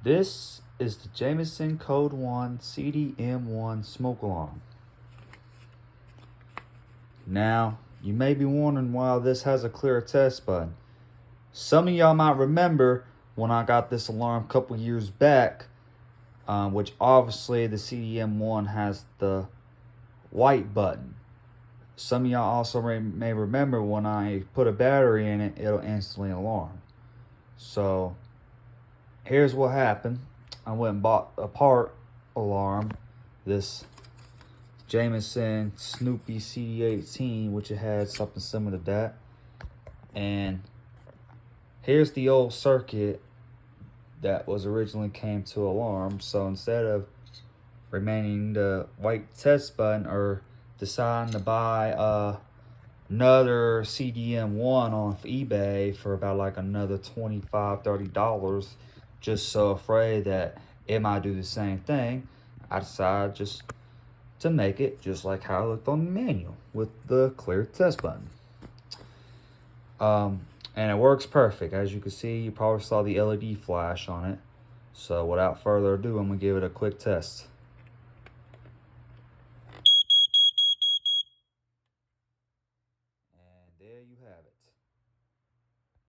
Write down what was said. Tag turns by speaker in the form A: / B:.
A: This is the Jameson Code 1 CD-M1 smoke alarm. Now, you may be wondering why this has a clear test button. Some of y'all might remember when I got this alarm a couple years back, which obviously the CD-M1 has the white button. Some of y'all also may remember when I put a battery in it, it'll instantly alarm. So here's what happened. I went and bought a part alarm, this Jameson Snoopy CD-18, which it had something similar to that. And here's the old circuit that was originally came to alarm. So instead of remaining the white test button or deciding to buy another CD-M1 off eBay for about like another $25-$30, just so afraid that it might do the same thing, I decided just to make it just like how it looked on the manual with the clear test button. And it works perfect. As you can see, you probably saw the LED flash on it. So without further ado, I'm gonna give it a quick test.